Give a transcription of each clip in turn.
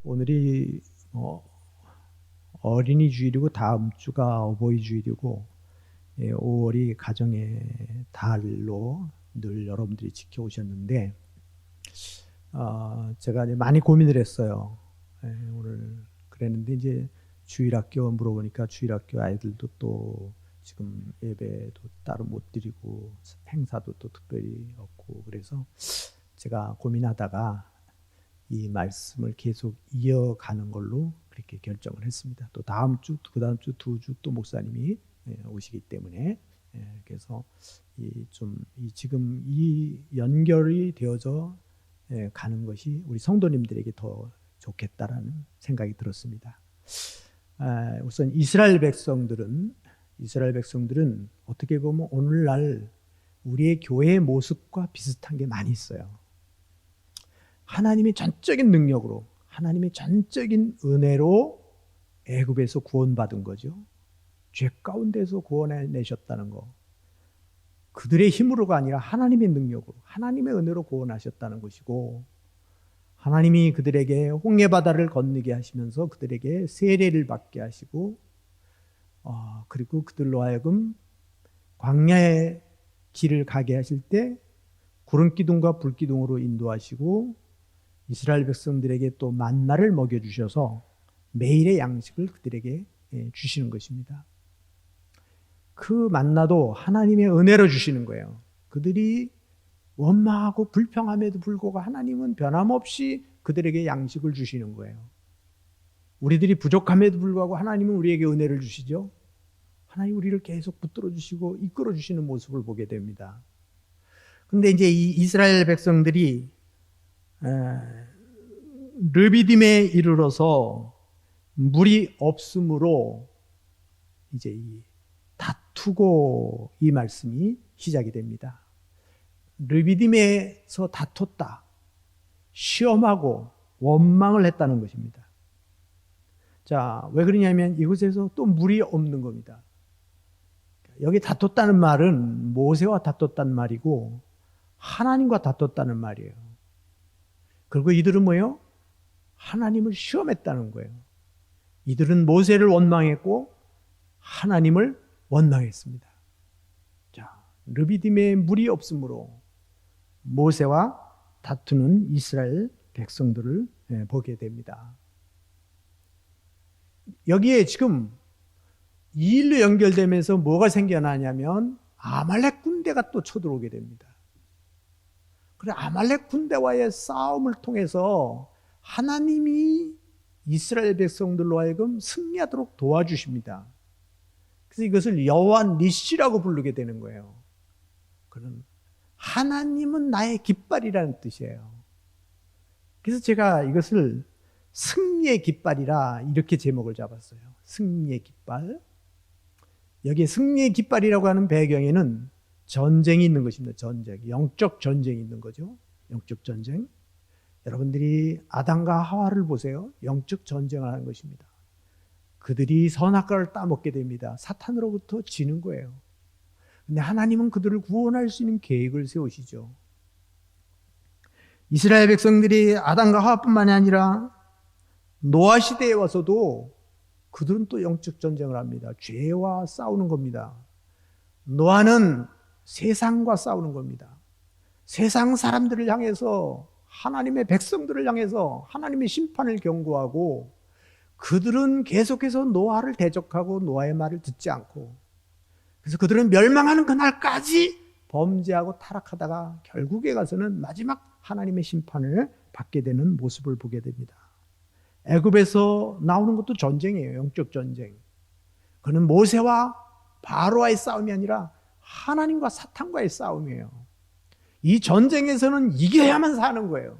오늘이 어린이 주일이고 다음 주가 어버이 주일이고 5월이 가정의 달로 늘 여러분들이 지켜오셨는데 제가 이제 많이 고민을 했어요. 오늘 그랬는데 이제 주일학교 물어보니까 주일학교 아이들도 또 지금 예배도 따로 못 드리고 행사도 또 특별히 없고 그래서 제가 고민하다가 이 말씀을 계속 이어가는 걸로 그렇게 결정을 했습니다. 또 다음 주, 그 다음 주, 두 주 또 목사님이 오시기 때문에 그래서 지금 이 연결이 되어져 가는 것이 우리 성도님들에게 더 좋겠다라는 생각이 들었습니다. 우선 이스라엘 백성들은 어떻게 보면 오늘날 우리의 교회의 모습과 비슷한 게 많이 있어요. 하나님이 전적인 능력으로, 하나님의 전적인 은혜로 애굽에서 구원받은 거죠. 죄 가운데서 구원해내셨다는 거. 그들의 힘으로가 아니라 하나님의 능력으로, 하나님의 은혜로 구원하셨다는 것이고, 하나님이 그들에게 홍해바다를 건너게 하시면서 그들에게 세례를 받게 하시고, 그리고 그들로 하여금 광야의 길을 가게 하실 때 구름기둥과 불기둥으로 인도하시고 이스라엘 백성들에게 또 만나를 먹여주셔서 매일의 양식을 그들에게 주시는 것입니다. 그 만나도 하나님의 은혜로 주시는 거예요. 그들이 원망하고 불평함에도 불구하고 하나님은 변함없이 그들에게 양식을 주시는 거예요. 우리들이 부족함에도 불구하고 하나님은 우리에게 은혜를 주시죠. 하나님 우리를 계속 붙들어 주시고 이끌어 주시는 모습을 보게 됩니다. 그런데 이제 이 이스라엘 백성들이 르비딤에 이르러서 물이 없으므로 이제 이 다투고 이 말씀이 시작이 됩니다. 르비딤에서 다퉜다. 시험하고 원망을 했다는 것입니다. 자, 왜 그러냐면 이곳에서 또 물이 없는 겁니다. 여기 다퉜다는 말은 모세와 다퉜다는 말이고 하나님과 다퉜다는 말이에요. 그리고 이들은 뭐예요? 하나님을 시험했다는 거예요. 이들은 모세를 원망했고 하나님을 원망했습니다. 자, 르비딤에 물이 없으므로 모세와 다투는 이스라엘 백성들을 보게 됩니다. 여기에 지금 이 일로 연결되면서 뭐가 생겨나냐면 아말렉 군대가 또 쳐들어오게 됩니다. 그래 아말렉 군대와의 싸움을 통해서 하나님이 이스라엘 백성들로 하여금 승리하도록 도와주십니다. 그래서 이것을 여호와 니시라고 부르게 되는 거예요. 그런 하나님은 나의 깃발이라는 뜻이에요. 그래서 제가 이것을 승리의 깃발이라 이렇게 제목을 잡았어요. 승리의 깃발. 여기에 승리의 깃발이라고 하는 배경에는 전쟁이 있는 것입니다. 전쟁, 영적 전쟁이 있는 거죠. 영적 전쟁. 여러분들이 아담과 하와를 보세요. 영적 전쟁을 하는 것입니다. 그들이 선악과를 따먹게 됩니다. 사탄으로부터 지는 거예요. 근데 하나님은 그들을 구원할 수 있는 계획을 세우시죠. 이스라엘 백성들이 아담과 하와뿐만이 아니라 노아 시대에 와서도 그들은 또 영적 전쟁을 합니다. 죄와 싸우는 겁니다. 노아는 세상과 싸우는 겁니다. 세상 사람들을 향해서 하나님의 백성들을 향해서 하나님의 심판을 경고하고 그들은 계속해서 노아를 대적하고 노아의 말을 듣지 않고 그래서 그들은 멸망하는 그날까지 범죄하고 타락하다가 결국에 가서는 마지막 하나님의 심판을 받게 되는 모습을 보게 됩니다. 애굽에서 나오는 것도 전쟁이에요. 영적 전쟁. 그는 모세와 바로와의 싸움이 아니라 하나님과 사탄과의 싸움이에요. 이 전쟁에서는 이겨야만 사는 거예요.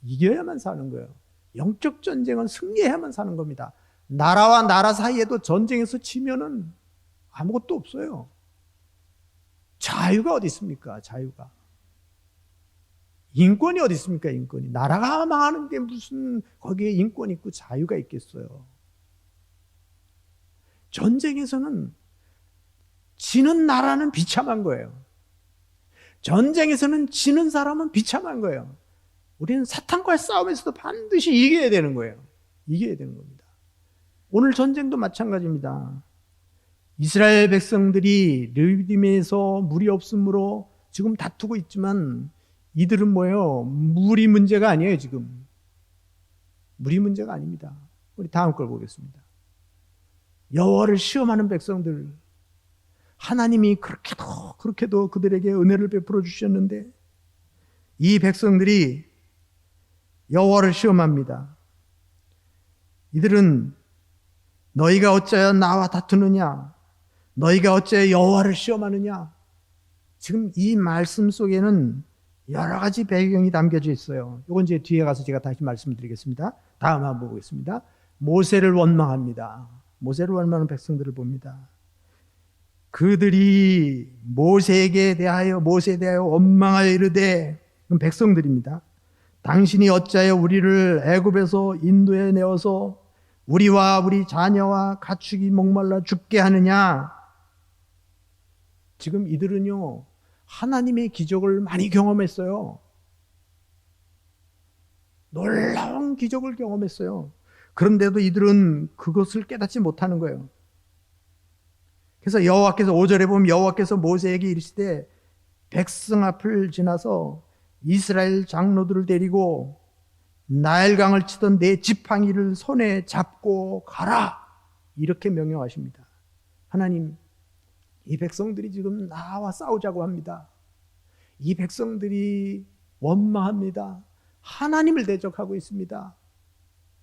이겨야만 사는 거예요. 영적 전쟁은 승리해야만 사는 겁니다. 나라와 나라 사이에도 전쟁에서 치면은 아무것도 없어요. 자유가 어디 있습니까? 자유가. 인권이 어디 있습니까? 인권이. 나라가 망하는데 무슨 거기에 인권이 있고 자유가 있겠어요. 전쟁에서는 지는 나라는 비참한 거예요. 전쟁에서는 지는 사람은 비참한 거예요. 우리는 사탄과의 싸움에서도 반드시 이겨야 되는 거예요. 이겨야 되는 겁니다. 오늘 전쟁도 마찬가지입니다. 이스라엘 백성들이 르비딤에서 물이 없으므로 지금 다투고 있지만 이들은 뭐예요? 물이 문제가 아니에요. 지금 물이 문제가 아닙니다. 우리 다음 걸 보겠습니다. 여호와를 시험하는 백성들, 하나님이 그렇게도 그들에게 은혜를 베풀어 주셨는데 이 백성들이 여호와를 시험합니다. 이들은 너희가 어찌하여 나와 다투느냐? 너희가 어찌하여 여호와를 시험하느냐? 지금 이 말씀 속에는 여러 가지 배경이 담겨져 있어요. 이건 이제 뒤에 가서 제가 다시 말씀드리겠습니다. 다음 한번 보겠습니다. 모세를 원망합니다. 모세를 원망하는 백성들을 봅니다. 그들이 모세에 대하여 원망하여 이르되, 그럼 백성들입니다. 당신이 어찌하여 우리를 애굽에서 인도해 내어서 우리와 우리 자녀와 가축이 목말라 죽게 하느냐? 지금 이들은요, 하나님의 기적을 많이 경험했어요. 놀라운 기적을 경험했어요. 그런데도 이들은 그것을 깨닫지 못하는 거예요. 그래서 여호와께서 5절에 보면 여호와께서 모세에게 이르시되 백성 앞을 지나서 이스라엘 장로들을 데리고 나일강을 치던 내 지팡이를 손에 잡고 가라, 이렇게 명령하십니다. 하나님, 이 백성들이 지금 나와 싸우자고 합니다. 이 백성들이 원망합니다. 하나님을 대적하고 있습니다.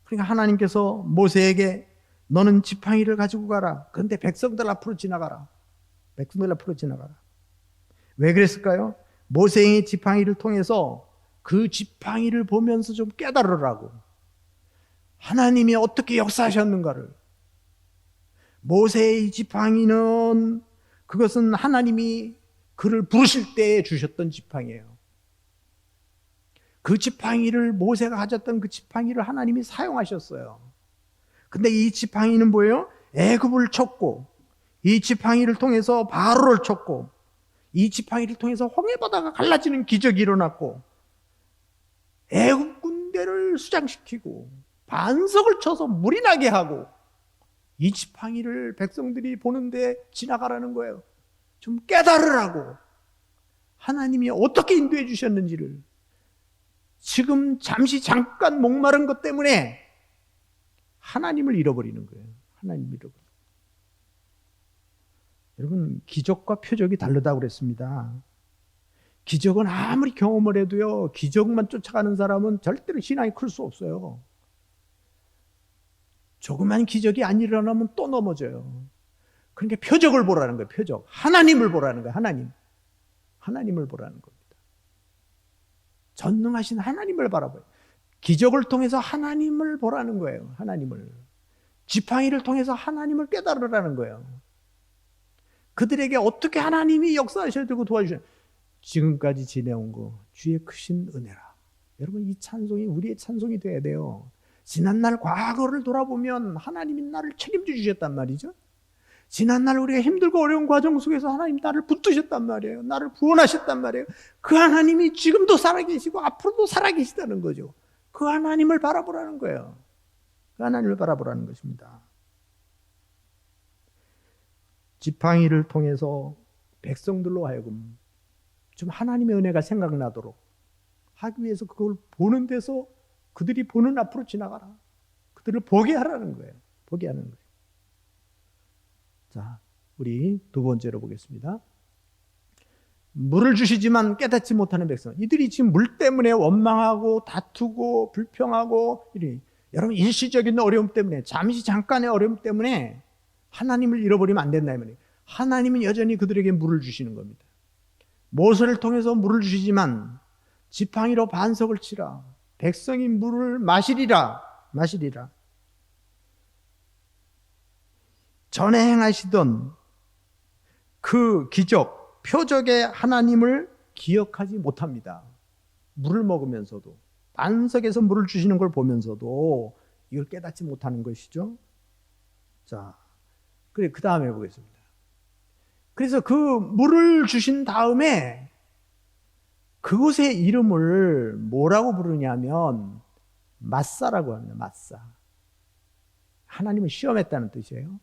그러니까 하나님께서 모세에게 너는 지팡이를 가지고 가라. 그런데 백성들 앞으로 지나가라. 백성들 앞으로 지나가라. 왜 그랬을까요? 모세의 지팡이를 통해서 그 지팡이를 보면서 좀 깨달으라고. 하나님이 어떻게 역사하셨는가를. 모세의 지팡이는 그것은 하나님이 그를 부르실 때 주셨던 지팡이에요. 그 지팡이를, 모세가 가졌던 그 지팡이를 하나님이 사용하셨어요. 근데 이 지팡이는 뭐예요? 애굽을 쳤고, 이 지팡이를 통해서 바로를 쳤고, 이 지팡이를 통해서 홍해바다가 갈라지는 기적이 일어났고, 애굽 군대를 수장시키고 반석을 쳐서 물이 나게 하고, 이 지팡이를 백성들이 보는데 지나가라는 거예요. 좀 깨달으라고. 하나님이 어떻게 인도해 주셨는지를. 지금 잠깐 목마른 것 때문에 하나님을 잃어버리는 거예요. 하나님을 잃어버리는 거예요. 여러분, 기적과 표적이 다르다고 그랬습니다. 기적은 아무리 경험을 해도요, 기적만 쫓아가는 사람은 절대로 신앙이 클 수 없어요. 조그만 기적이 안 일어나면 또 넘어져요. 그러니까 표적을 보라는 거예요. 표적. 하나님을 보라는 거예요. 하나님을 보라는 겁니다. 전능하신 하나님을 바라봐요. 기적을 통해서 하나님을 보라는 거예요. 하나님을. 지팡이를 통해서 하나님을 깨달으라는 거예요. 그들에게 어떻게 하나님이 역사하셔야 되고 도와주셔야 되고, 지금까지 지내온 거 주의 크신 은혜라. 여러분, 이 찬송이 우리의 찬송이 돼야 돼요. 지난날 과거를 돌아보면 하나님이 나를 책임져 주셨단 말이죠. 지난날 우리가 힘들고 어려운 과정 속에서 하나님 나를 붙드셨단 말이에요. 나를 구원하셨단 말이에요. 그 하나님이 지금도 살아계시고 앞으로도 살아계시다는 거죠. 그 하나님을 바라보라는 거예요. 그 하나님을 바라보라는 것입니다. 지팡이를 통해서 백성들로 하여금 좀 하나님의 은혜가 생각나도록 하기 위해서 그걸 보는 데서 그들이 보는 앞으로 지나가라. 그들을 보게 하라는 거예요. 보게 하는 거예요. 자, 우리 두 번째로 보겠습니다. 물을 주시지만 깨닫지 못하는 백성. 이들이 지금 물 때문에 원망하고 다투고 불평하고, 여러분, 일시적인 어려움 때문에, 잠깐의 어려움 때문에 하나님을 잃어버리면 안 된다 이 말이에요. 하나님은 여전히 그들에게 물을 주시는 겁니다. 모세를 통해서 물을 주시지만 지팡이로 반석을 치라. 백성이 물을 마시리라. 전에 행하시던 그 기적, 표적의 하나님을 기억하지 못합니다. 물을 먹으면서도, 반석에서 물을 주시는 걸 보면서도 이걸 깨닫지 못하는 것이죠. 자, 그래, 그 다음에 보겠습니다. 그래서 그 물을 주신 다음에 그곳의 이름을 뭐라고 부르냐면 마사라고 합니다. 마사. 하나님을 시험했다는 뜻이에요.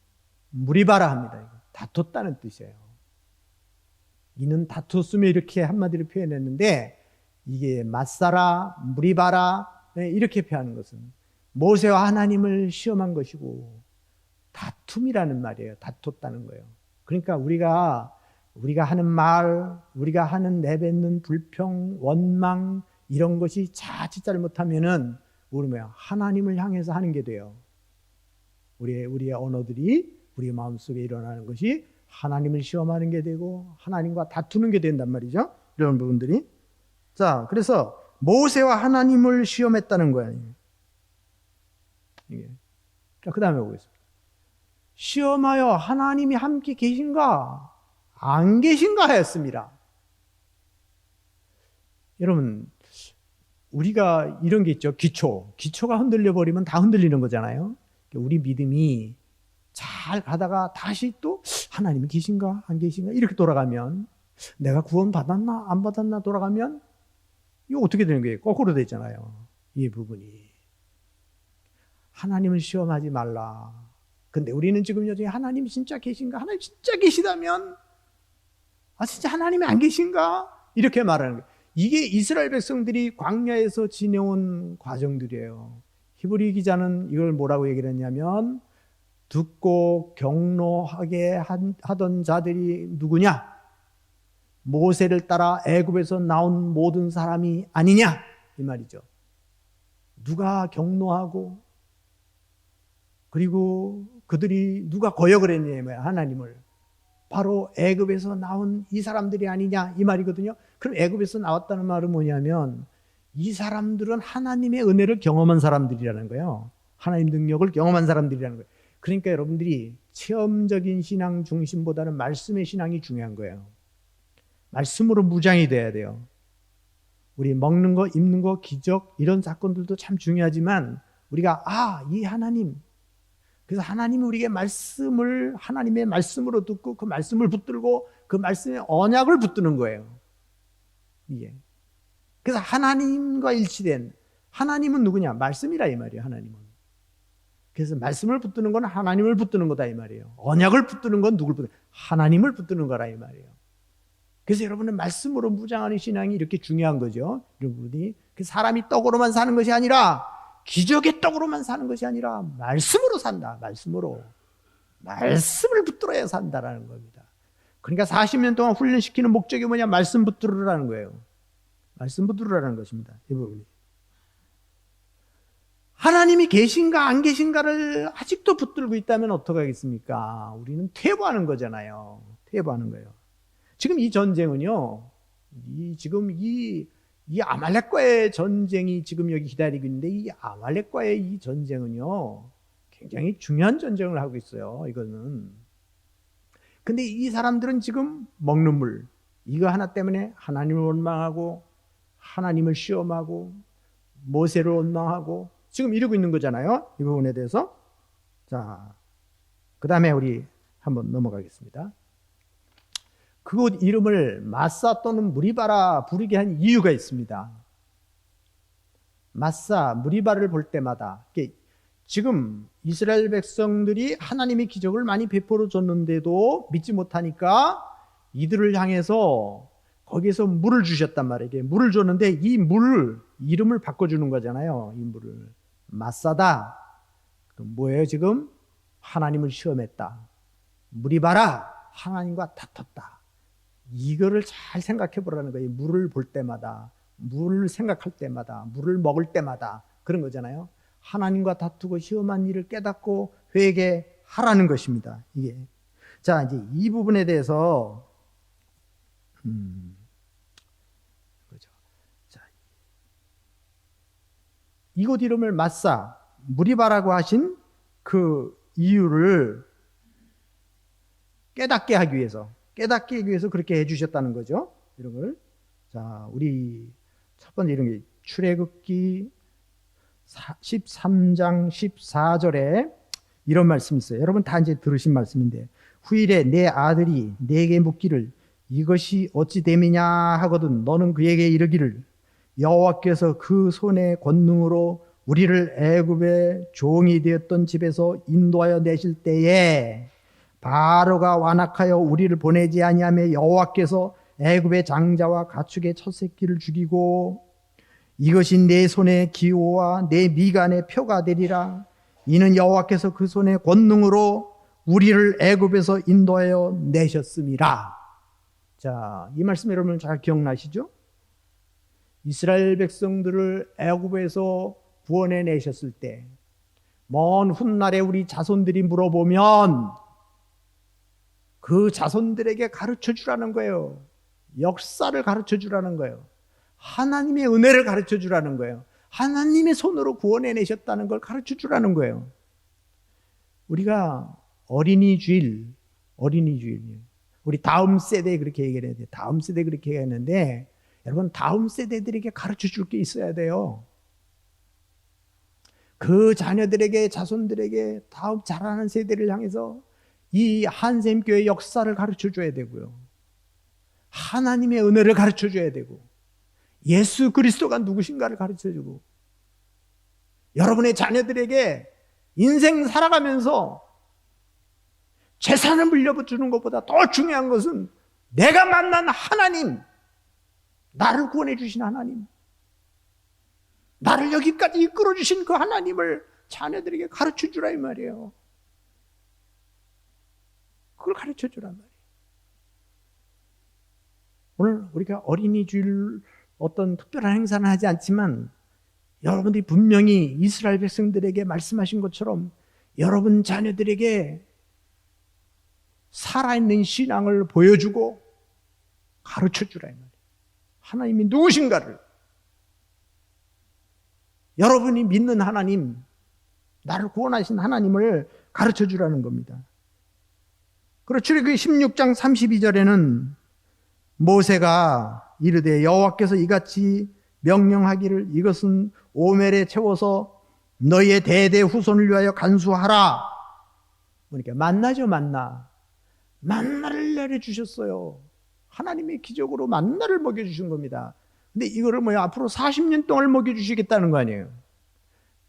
무리바라 합니다. 이거. 다퉜다는 뜻이에요. 이는 다퉜으며 이렇게 한마디로 표현했는데 이게 마사라, 무리바라 이렇게 표현하는 것은 모세와 하나님을 시험한 것이고 다툼이라는 말이에요. 다퉜다는 거예요. 그러니까 우리가 하는 말, 우리가 하는 내뱉는 불평, 원망 이런 것이 자칫 잘못하면은 우리 뭐야? 하나님을 향해서 하는 게 돼요. 우리의 언어들이 우리의 마음속에 일어나는 것이 하나님을 시험하는 게 되고 하나님과 다투는 게 된단 말이죠. 이런 부분들이. 자, 그래서 모세와 하나님을 시험했다는 거예요. 이게. 그 다음에 보겠습니다. 시험하여 하나님이 함께 계신가 안 계신가 하였습니다. 여러분, 우리가 이런 게 있죠. 기초가 흔들려 버리면 다 흔들리는 거잖아요. 우리 믿음이 잘 가다가 다시 또 하나님이 계신가 안 계신가 이렇게 돌아가면, 내가 구원 받았나 안 받았나 돌아가면 이거 어떻게 되는 거예요? 거꾸로 되잖아요. 이 부분이. 하나님을 시험하지 말라. 근데 우리는 지금 여전히 하나님이 진짜 계신가? 하나님 진짜 계시다면 진짜 하나님이 안 계신가? 이렇게 말하는 거예요. 이게 이스라엘 백성들이 광야에서 지내온 과정들이에요. 히브리 기자는 이걸 뭐라고 얘기를 했냐면, 듣고 경노하게 하던 자들이 누구냐? 모세를 따라 애굽에서 나온 모든 사람이 아니냐? 이 말이죠. 누가 경노하고, 그리고 그들이 누가 거역을 했냐면 하나님을. 바로 애굽에서 나온 이 사람들이 아니냐 이 말이거든요. 그럼 애굽에서 나왔다는 말은 뭐냐면 이 사람들은 하나님의 은혜를 경험한 사람들이라는 거예요. 하나님 능력을 경험한 사람들이라는 거예요. 그러니까 여러분들이 체험적인 신앙 중심보다는 말씀의 신앙이 중요한 거예요. 말씀으로 무장이 돼야 돼요. 우리 먹는 거, 입는 거, 기적 이런 사건들도 참 중요하지만 우리가 이 하나님, 그래서 하나님이 우리에게 말씀을 하나님의 말씀으로 듣고 그 말씀을 붙들고 그 말씀의 언약을 붙드는 거예요. 이게. 그래서 하나님과 일치된, 하나님은 누구냐? 말씀이라 이 말이에요. 하나님은. 그래서 말씀을 붙드는 건 하나님을 붙드는 거다 이 말이에요. 언약을 붙드는 건 누굴 붙드는? 하나님을 붙드는 거라 이 말이에요. 그래서 여러분은 말씀으로 무장하는 신앙이 이렇게 중요한 거죠. 여러분이 사람이 떡으로만 사는 것이 아니라, 기적의 떡으로만 사는 것이 아니라 말씀으로 산다. 말씀으로. 말씀을 붙들어야 산다라는 겁니다. 그러니까 40년 동안 훈련시키는 목적이 뭐냐? 말씀 붙들으라는 거예요. 말씀 붙들으라는 것입니다. 이 부분이. 하나님이 계신가 안 계신가를 아직도 붙들고 있다면 어떡하겠습니까? 우리는 퇴보하는 거잖아요. 퇴보하는 거예요. 지금 이 전쟁은요, 이 아말렉과의 전쟁이 지금 여기 기다리고 있는데, 이 아말렉과의 이 전쟁은요 굉장히 중요한 전쟁을 하고 있어요. 이거는. 근데 이 사람들은 지금 먹는 물 이거 하나 때문에 하나님을 원망하고 하나님을 시험하고 모세를 원망하고 지금 이러고 있는 거잖아요. 이 부분에 대해서. 자, 그 다음에 우리 한번 넘어가겠습니다. 그곳 이름을 마사 또는 무리바라 부르게 한 이유가 있습니다. 마사, 무리바를 볼 때마다, 지금 이스라엘 백성들이 하나님의 기적을 많이 베풀어 줬는데도 믿지 못하니까 이들을 향해서 거기에서 물을 주셨단 말이에요. 물을 줬는데 이 물 이름을 바꿔주는 거잖아요. 이 물을 마사다. 뭐예요? 지금 하나님을 시험했다. 무리바라, 하나님과 다퉜다. 이거를 잘 생각해 보라는 거예요. 물을 볼 때마다, 물을 생각할 때마다, 물을 먹을 때마다 그런 거잖아요. 하나님과 다투고 시험한 일을 깨닫고 회개하라는 것입니다. 이게. 자, 이제 이 부분에 대해서 그렇죠. 자, 이곳 이름을 마사, 무리바라고 하신 그 이유를 깨닫게 하기 위해서 그렇게 해주셨다는 거죠. 이런 걸. 자, 우리 첫 번째 이런 게 출애굽기 13장 14절에 이런 말씀이 있어요. 여러분 다 이제 들으신 말씀인데, 후일에 내 아들이 내게 묻기를 이것이 어찌 됨이냐 하거든 너는 그에게 이르기를 여호와께서 그 손의 권능으로 우리를 애굽의 종이 되었던 집에서 인도하여 내실 때에 바로가 완악하여 우리를 보내지 아니하며 여호와께서 애굽의 장자와 가축의 첫 새끼를 죽이고 이것이 내 손의 기호와 내 미간의 표가 되리라. 이는 여호와께서 그 손의 권능으로 우리를 애굽에서 인도하여 내셨음이라. 자, 이 말씀 여러분 잘 기억나시죠? 이스라엘 백성들을 애굽에서 구원해 내셨을 때 먼 훗날에 우리 자손들이 물어보면 그 자손들에게 가르쳐 주라는 거예요. 역사를 가르쳐 주라는 거예요. 하나님의 은혜를 가르쳐 주라는 거예요. 하나님의 손으로 구원해 내셨다는 걸 가르쳐 주라는 거예요. 우리가 어린이 주일, 우리 다음 세대에 그렇게 얘기를 해야 돼요. 다음 세대에 그렇게 얘기했는데 여러분 다음 세대들에게 가르쳐 줄 게 있어야 돼요. 그 자녀들에게 자손들에게 다음 자라는 세대를 향해서 이 한샘교회 역사를 가르쳐 줘야 되고요. 하나님의 은혜를 가르쳐 줘야 되고 예수 그리스도가 누구신가를 가르쳐 주고 여러분의 자녀들에게 인생 살아가면서 재산을 물려주는 것보다 더 중요한 것은 내가 만난 하나님, 나를 구원해 주신 하나님, 나를 여기까지 이끌어 주신 그 하나님을 자녀들에게 가르쳐 주라 이 말이에요. 그걸 가르쳐 주란 말이에요. 오늘 우리가 어린이 주일 어떤 특별한 행사는 하지 않지만 여러분들이 분명히 이스라엘 백성들에게 말씀하신 것처럼 여러분 자녀들에게 살아있는 신앙을 보여주고 가르쳐 주라 이 말이에요. 하나님이 누구신가를, 여러분이 믿는 하나님, 나를 구원하신 하나님을 가르쳐 주라는 겁니다. 그리고 출애굽기 16장 32절에는 모세가 이르되 여호와께서 이같이 명령하기를 이것은 오멜에 채워서 너희의 대대 후손을 위하여 간수하라. 그러니까 만나죠, 만나를 내려주셨어요. 하나님의 기적으로 만나를 먹여주신 겁니다. 근데 이거를 앞으로 40년 동안 먹여주시겠다는 거 아니에요.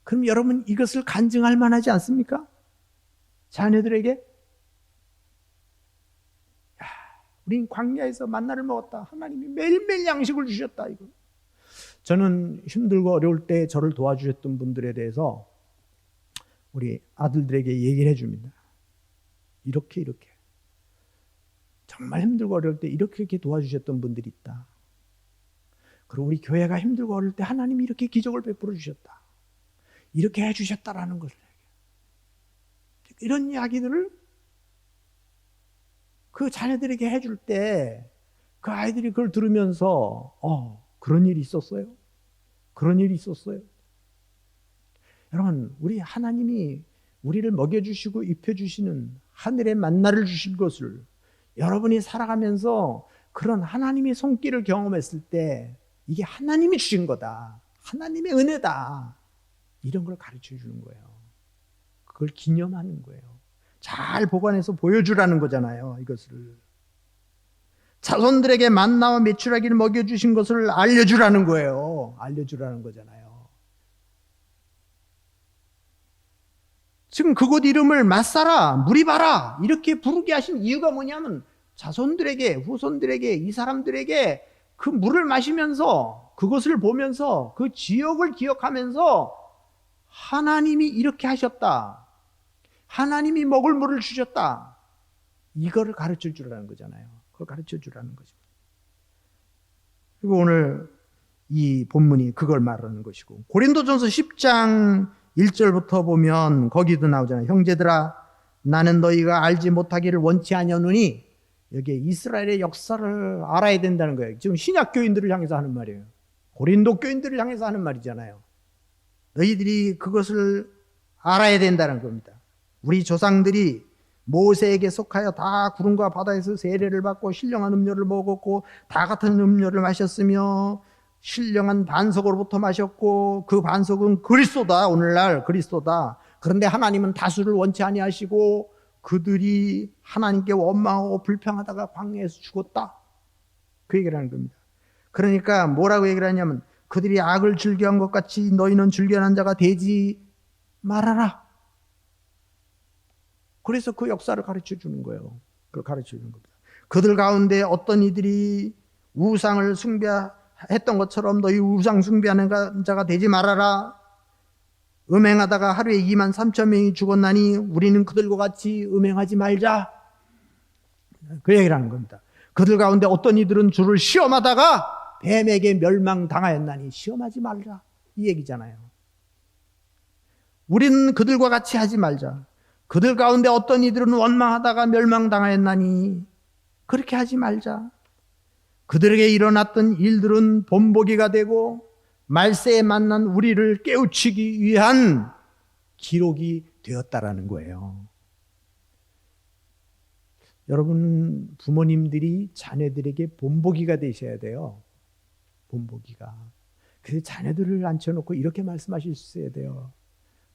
그럼 여러분 이것을 간증할 만하지 않습니까? 자녀들에게 우린 광야에서 만나를 먹었다. 하나님이 매일매일 양식을 주셨다. 이거. 저는 힘들고 어려울 때 저를 도와주셨던 분들에 대해서 우리 아들들에게 얘기를 해줍니다. 이렇게 정말 힘들고 어려울 때 이렇게 도와주셨던 분들이 있다. 그리고 우리 교회가 힘들고 어려울 때 하나님이 이렇게 기적을 베풀어 주셨다. 이렇게 해주셨다라는 것을 이런 이야기들을 그 자녀들에게 해줄 때 그 아이들이 그걸 들으면서 그런 일이 있었어요? 그런 일이 있었어요? 여러분, 우리 하나님이 우리를 먹여주시고 입혀주시는 하늘의 만나를 주실 것을 여러분이 살아가면서 그런 하나님의 손길을 경험했을 때 이게 하나님이 주신 거다. 하나님의 은혜다. 이런 걸 가르쳐 주는 거예요. 그걸 기념하는 거예요. 잘 보관해서 보여주라는 거잖아요. 이것을. 자손들에게 만나와 메추라기를 먹여주신 것을 알려주라는 거예요. 알려주라는 거잖아요. 지금 그곳 이름을 맛사라, 무리바라 이렇게 부르게 하신 이유가 뭐냐면 자손들에게, 후손들에게, 이 사람들에게 그 물을 마시면서 그것을 보면서 그 지역을 기억하면서 하나님이 이렇게 하셨다. 하나님이 먹을 물을 주셨다. 이거를 가르쳐 주라는 거잖아요. 그걸 가르쳐 주라는 거죠. 그리고 오늘 이 본문이 그걸 말하는 것이고 고린도전서 10장 1절부터 보면 거기도 나오잖아요. 형제들아 나는 너희가 알지 못하기를 원치 아니하노니 여기에 이스라엘의 역사를 알아야 된다는 거예요. 지금 신약 교인들을 향해서 하는 말이에요. 고린도 교인들을 향해서 하는 말이잖아요. 너희들이 그것을 알아야 된다는 겁니다. 우리 조상들이 모세에게 속하여 다 구름과 바다에서 세례를 받고 신령한 음료를 먹었고 다 같은 음료를 마셨으며 신령한 반석으로부터 마셨고 그 반석은 그리스도다. 오늘날 그리스도다. 그런데 하나님은 다수를 원치 아니하시고 그들이 하나님께 원망하고 불평하다가 광야에서 죽었다. 그 얘기를 하는 겁니다. 그러니까 뭐라고 얘기를 하냐면 그들이 악을 즐겨한 것 같이 너희는 즐겨한 자가 되지 말아라. 그래서 그 역사를 가르쳐 주는 거예요. 그걸 가르쳐 주는 겁니다. 그들 가운데 어떤 이들이 우상을 숭배했던 것처럼 너희 우상 숭배하는 자가 되지 말아라. 음행하다가 하루에 2만 3천 명이 죽었나니 우리는 그들과 같이 음행하지 말자. 그 얘기를 하는 겁니다. 그들 가운데 어떤 이들은 주를 시험하다가 뱀에게 멸망당하였나니 시험하지 말자. 이 얘기잖아요. 우리는 그들과 같이 하지 말자. 그들 가운데 어떤 이들은 원망하다가 멸망당하였나니 그렇게 하지 말자. 그들에게 일어났던 일들은 본보기가 되고 말세에 만난 우리를 깨우치기 위한 기록이 되었다라는 거예요. 여러분 부모님들이 자녀들에게 본보기가 되셔야 돼요. 본보기가. 그래서 자녀들을 앉혀놓고 이렇게 말씀하실 수 있어야 돼요.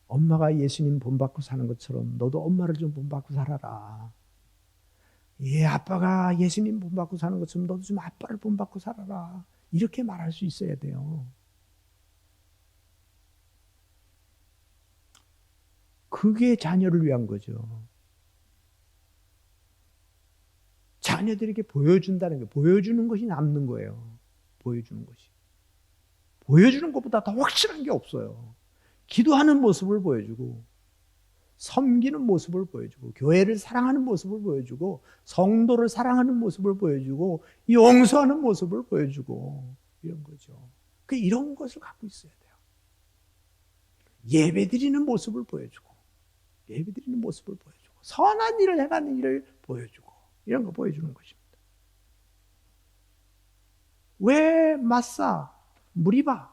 엄마가 예수님 본받고 사는 것처럼 너도 엄마를 좀 본받고 살아라. 예, 아빠가 예수님 본받고 사는 것처럼 너도 좀 아빠를 본받고 살아라. 이렇게 말할 수 있어야 돼요. 그게 자녀를 위한 거죠. 자녀들에게 보여준다는 게, 보여주는 것이 남는 거예요. 보여주는 것이. 보여주는 것보다 더 확실한 게 없어요. 기도하는 모습을 보여주고, 섬기는 모습을 보여주고, 교회를 사랑하는 모습을 보여주고, 성도를 사랑하는 모습을 보여주고, 용서하는 모습을 보여주고, 이런 거죠. 이런 것을 갖고 있어야 돼요. 예배드리는 모습을 보여주고, 예배드리는 모습을 보여주고, 선한 일을 행하는 일을 보여주고, 이런 거 보여주는 것입니다. 왜 마사, 무리바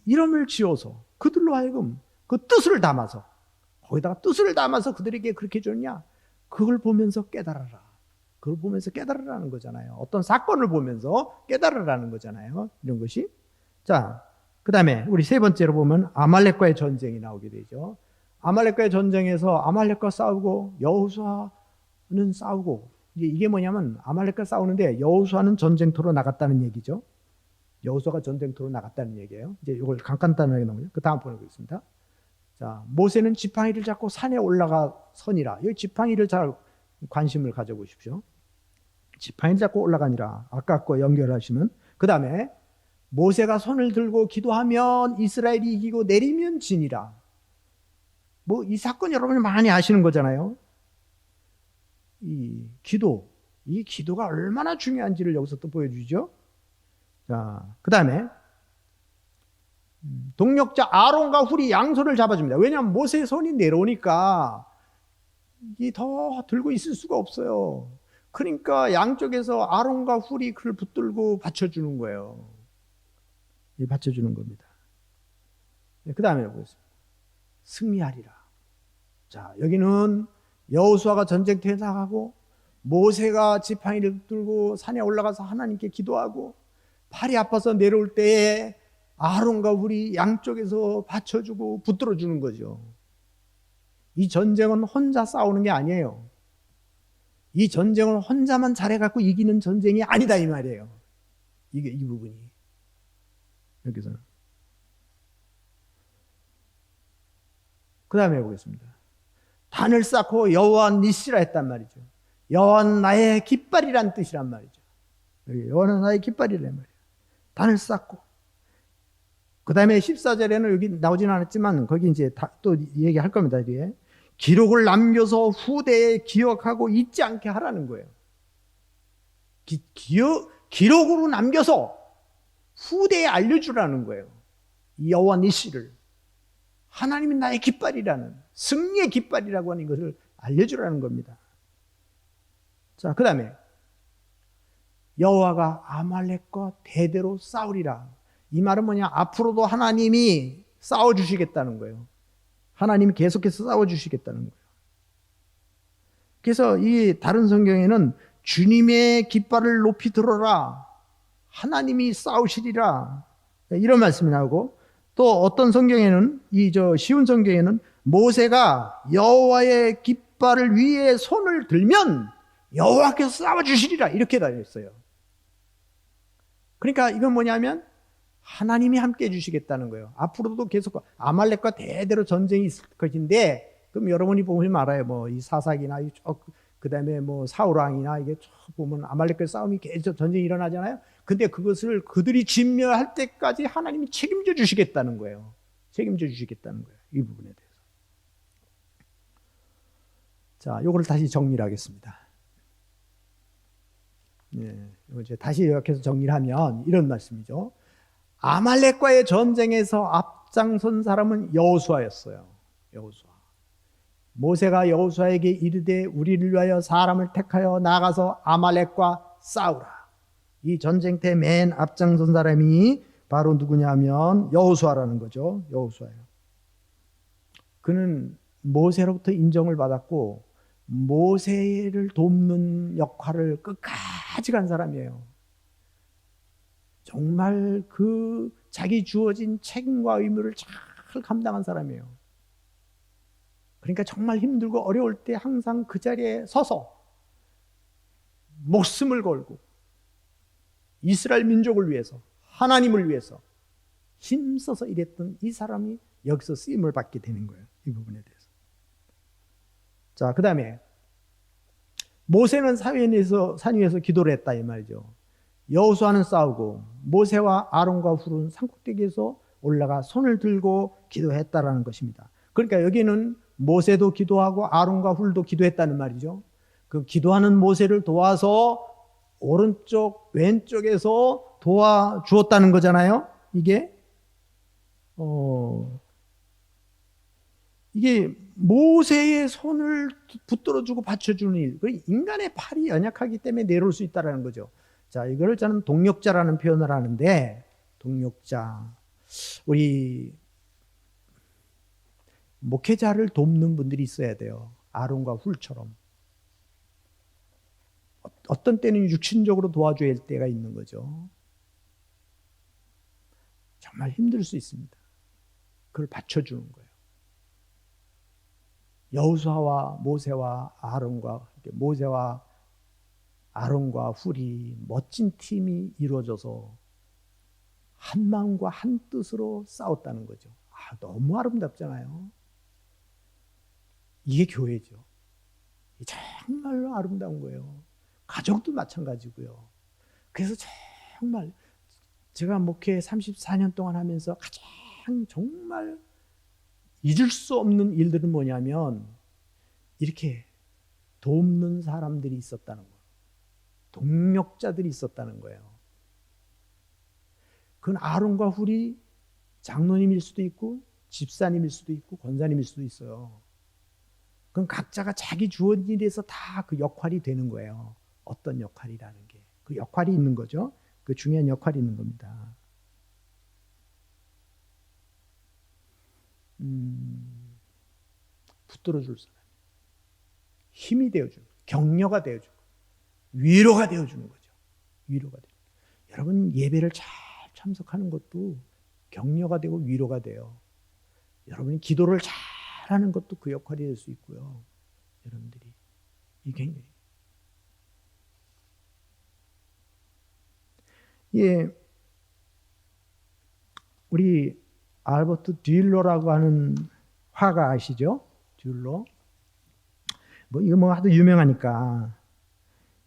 이름을 지어서 그들로 하여금 그 뜻을 담아서, 거기다가 뜻을 담아서 그들에게 그렇게 줬냐? 그걸 보면서 깨달아라. 그걸 보면서 깨달으라는 거잖아요. 어떤 사건을 보면서 깨달으라는 거잖아요. 이런 것이. 자, 그 다음에 우리 세 번째로 보면 아말렉과의 전쟁이 나오게 되죠. 아말렉과의 전쟁에서 아말렉과 싸우고 여호수아는 싸우고, 이게 뭐냐면 아말렉과 싸우는데 여호수아는 전쟁터로 나갔다는 얘기죠. 여호수아가 전쟁터로 나갔다는 얘기예요. 이제 이걸 간단하게 나오죠. 그 다음 번에 보겠습니다. 자, 모세는 지팡이를 잡고 산에 올라가 서니라. 여기 지팡이를 잘 관심을 가져보십시오. 지팡이를 잡고 올라가니라. 아까 거 연결하시면. 그 다음에 모세가 손을 들고 기도하면 이스라엘이 이기고 내리면 지니라. 뭐 이 사건 여러분이 많이 아시는 거잖아요. 이 기도가 얼마나 중요한지를 여기서 또 보여주죠. 자, 그 다음에 동력자 아론과 훌이 양손을 잡아줍니다. 왜냐하면 모세의 손이 내려오니까 이 더 들고 있을 수가 없어요. 그러니까 양쪽에서 아론과 훌이 그를 붙들고 받쳐주는 거예요. 받쳐주는 겁니다. 그 다음에 보겠습니다. 승리하리라. 자, 여기는 여호수아가 전쟁터에 나가고 모세가 지팡이를 들고 산에 올라가서 하나님께 기도하고 팔이 아파서 내려올 때에 아론과 훌이 양쪽에서 받쳐주고 붙들어주는 거죠. 이 전쟁은 혼자 싸우는 게 아니에요. 이 전쟁을 혼자만 잘해갖고 이기는 전쟁이 아니다 이 말이에요. 이게 이 부분이 여기서는. 그 다음에 보겠습니다. 단을 쌓고 여호와 니시라 했단 말이죠. 여호와는 나의 깃발이란 뜻이란 말이죠. 여호와는 나의 깃발이란 말이에요. 단을 쌓고. 그 다음에 14절에는 여기 나오진 않았지만 거기 이제 또 얘기할 겁니다. 뒤에. 기록을 남겨서 후대에 기억하고 잊지 않게 하라는 거예요. 기록으로 남겨서 후대에 알려주라는 거예요. 여호와 니시를. 하나님이 나의 깃발이라는, 승리의 깃발이라고 하는 것을 알려주라는 겁니다. 자, 그 다음에 여호와가 아말렉과 대대로 싸우리라. 이 말은 뭐냐? 앞으로도 하나님이 싸워주시겠다는 거예요. 하나님이 계속해서 싸워주시겠다는 거예요. 그래서 이 다른 성경에는 주님의 깃발을 높이 들어라. 하나님이 싸우시리라. 이런 말씀이 나오고, 또 어떤 성경에는 쉬운 성경에는 모세가 여호와의 깃발을 위에 손을 들면 여호와께서 싸워주시리라, 이렇게 다녔어요. 그러니까 이건 뭐냐면 하나님이 함께 해주시겠다는 거예요. 앞으로도 계속 아말렉과 대대로 전쟁이 있을 것인데, 그럼 여러분이 보면 알아요. 뭐 이 사삭이나 그 다음에 뭐 사울왕이나 이게 쭉 보면 아말렉과의 싸움이 계속 전쟁이 일어나잖아요. 근데 그것을 그들이 진멸할 때까지 하나님이 책임져 주시겠다는 거예요. 책임져 주시겠다는 거예요. 이 부분에 대해서. 자, 요거를 다시 정리를 하겠습니다. 네, 이제 다시 요약해서 정리를 하면 이런 말씀이죠. 아말렉과의 전쟁에서 앞장선 사람은 여호수아였어요. 여호수아. 모세가 여호수아에게 이르되 우리를 위하여 사람을 택하여 나가서 아말렉과 싸우라. 이 전쟁터에 맨 앞장선 사람이 바로 누구냐면 여호수아라는 거죠. 여호수아예요. 그는 모세로부터 인정을 받았고 모세를 돕는 역할을 끝까지 간 사람이에요. 정말 그 자기 주어진 책임과 의무를 잘 감당한 사람이에요. 그러니까 정말 힘들고 어려울 때 항상 그 자리에 서서 목숨을 걸고 이스라엘 민족을 위해서, 하나님을 위해서 힘써서 일했던 이 사람이 여기서 쓰임을 받게 되는 거예요. 이 부분에 대해서. 자, 그 다음에 모세는 산 위에서 기도를 했다, 이 말이죠. 여호수아는 싸우고 모세와 아론과 훌은 산꼭대기에서 올라가 손을 들고 기도했다라는 것입니다. 그러니까 여기는 모세도 기도하고 아론과 훌도 기도했다는 말이죠. 그 기도하는 모세를 도와서 오른쪽 왼쪽에서 도와주었다는 거잖아요. 이게 모세의 손을 붙들어주고 받쳐주는 일. 인간의 팔이 연약하기 때문에 내려올 수 있다는 거죠. 자, 이거를 저는 동력자라는 표현을 하는데, 동력자. 우리 목회자를 돕는 분들이 있어야 돼요. 아론과 훌처럼. 어떤 때는 육신적으로 도와줘야 할 때가 있는 거죠. 정말 힘들 수 있습니다. 그걸 받쳐주는 거예요. 여호수아와 모세와 아론과 훌이 멋진 팀이 이루어져서 한 마음과 한 뜻으로 싸웠다는 거죠. 너무 아름답잖아요. 이게 교회죠. 정말로 아름다운 거예요. 가정도 마찬가지고요. 그래서 정말 제가 목회 34년 동안 하면서 가장 정말 잊을 수 없는 일들은 뭐냐면 이렇게 돕는 사람들이 있었다는 거예요. 동력자들이 있었다는 거예요. 그건 아론과 훌이 장로님일 수도 있고 집사님일 수도 있고 권사님일 수도 있어요. 그건 각자가 자기 주어진 일에서 다 그 역할이 되는 거예요. 어떤 역할이라는 게. 그 역할이 있는 거죠. 그 중요한 역할이 있는 겁니다. 붙들어줄 사람. 힘이 되어주는 거예요. 격려가 되어주는 거예요. 위로가 되어주는 거죠. 위로가 돼요. 여러분 예배를 잘 참석하는 것도 격려가 되고 위로가 돼요. 여러분이 기도를 잘하는 것도 그 역할이 될 수 있고요. 여러분들이 이게 우리 알버트 듀일러라고 하는 화가 아시죠? 듀일러. 이거 하도 유명하니까.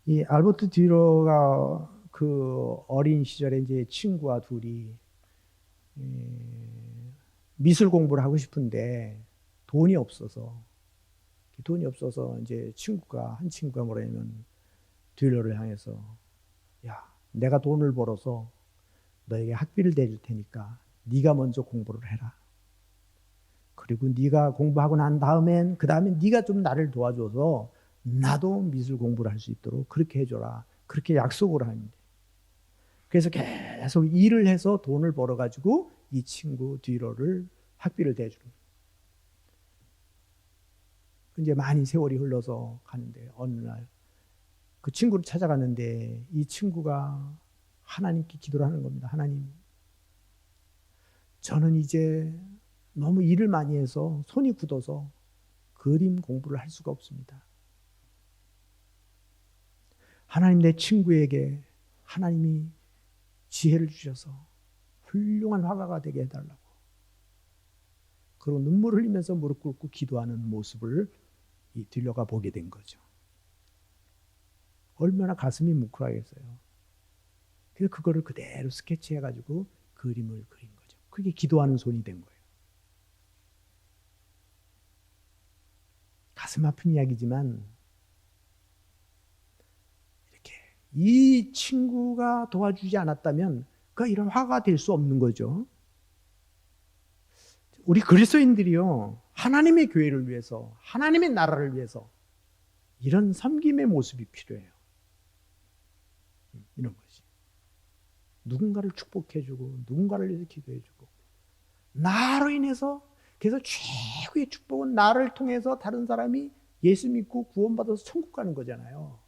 이 알버트 듀일러가 그 어린 시절에 이제 친구와 둘이 미술 공부를 하고 싶은데 돈이 없어서 이제 한 친구가 뭐라냐면 듀일러를 향해서 야, 내가 돈을 벌어서 너에게 학비를 대줄 테니까 네가 먼저 공부를 해라. 그리고 네가 공부하고 난 다음엔 그 다음에 네가 좀 나를 도와줘서 나도 미술 공부를 할 수 있도록 그렇게 해줘라. 그렇게 약속을 하는데 그래서 계속 일을 해서 돈을 벌어가지고 이 친구 듀일러를 학비를 대주는 거예요. 이제 많이 세월이 흘러서 가는데 어느 날 그 친구를 찾아갔는데 이 친구가 하나님께 기도를 하는 겁니다. 하나님, 저는 이제 너무 일을 많이 해서 손이 굳어서 그림 공부를 할 수가 없습니다. 하나님 내 친구에게 하나님이 지혜를 주셔서 훌륭한 화가가 되게 해달라고. 그리고 눈물 흘리면서 무릎 꿇고 기도하는 모습을 들려가 보게 된 거죠. 얼마나 가슴이 뭉클하겠어요. 그래서 그거를 그대로 스케치해가지고 그림을 그린 거죠. 그게 기도하는 손이 된 거예요. 가슴 아픈 이야기지만 이렇게 이 친구가 도와주지 않았다면 그가 이런 화가 될 수 없는 거죠. 우리 그리스도인들이요, 하나님의 교회를 위해서, 하나님의 나라를 위해서 이런 섬김의 모습이 필요해요. 이런 것이. 누군가를 축복해주고, 누군가를 위해서 기도해주고, 나로 인해서, 그래서 최고의 축복은 나를 통해서 다른 사람이 예수 믿고 구원받아서 천국 가는 거잖아요.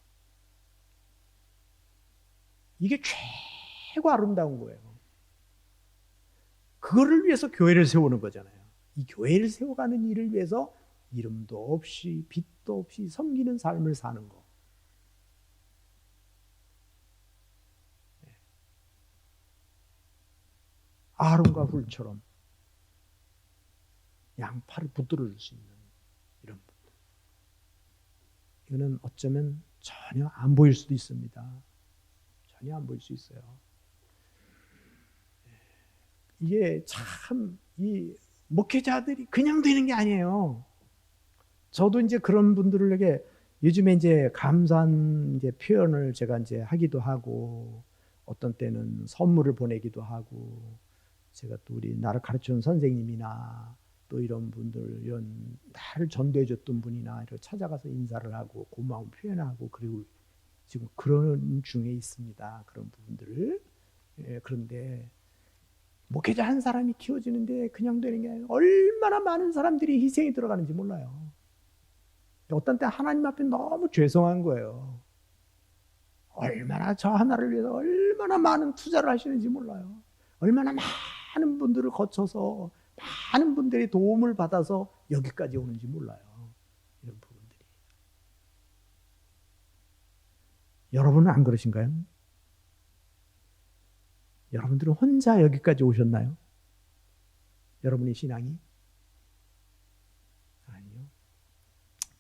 이게 최고 아름다운 거예요. 그거를 위해서 교회를 세우는 거잖아요. 이 교회를 세워가는 일을 위해서 이름도 없이 빛도 없이 섬기는 삶을 사는 거. 아론과 훌처럼 양팔을 붙들어 줄 수 있는 이런 분들. 이거는 어쩌면 전혀 안 보일 수도 있습니다. 전혀 안 보일 수 있어요. 이게 참 이 목회자들이 그냥 되는 게 아니에요. 저도 이제 그런 분들에게 요즘에 이제 감사한 이제 표현을 제가 이제 하기도 하고, 어떤 때는 선물을 보내기도 하고, 제가 또 우리 나를 가르쳐준 선생님이나 또 이런 분들, 이런 나를 전도해줬던 분이나 이렇게 찾아가서 인사를 하고 고마움 표현하고, 그리고 지금 그런 중에 있습니다. 그런 부분들을. 그런데 목회자 한 사람이 키워지는데 그냥 되는 게 아니라 얼마나 많은 사람들이 희생이 들어가는지 몰라요. 어떤 때 하나님 앞에 너무 죄송한 거예요. 얼마나 저 하나를 위해서 얼마나 많은 투자를 하시는지 몰라요. 얼마나 많은 분들을 거쳐서 많은 분들의 도움을 받아서 여기까지 오는지 몰라요. 이런 부분들이. 여러분은 안 그러신가요? 여러분들은 혼자 여기까지 오셨나요? 여러분의 신앙이? 아니요.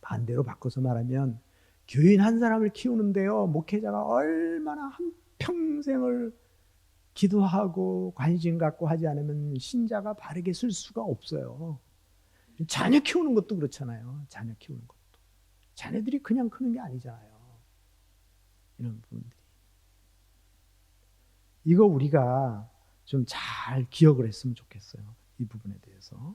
반대로 바꿔서 말하면 교인 한 사람을 키우는데요, 목회자가 얼마나 한 평생을 기도하고 관심 갖고 하지 않으면 신자가 바르게 쓸 수가 없어요. 자녀 키우는 것도 그렇잖아요. 자녀 키우는 것도. 자녀들이 그냥 크는 게 아니잖아요. 이런 부분들이. 이거 우리가 좀 잘 기억을 했으면 좋겠어요. 이 부분에 대해서.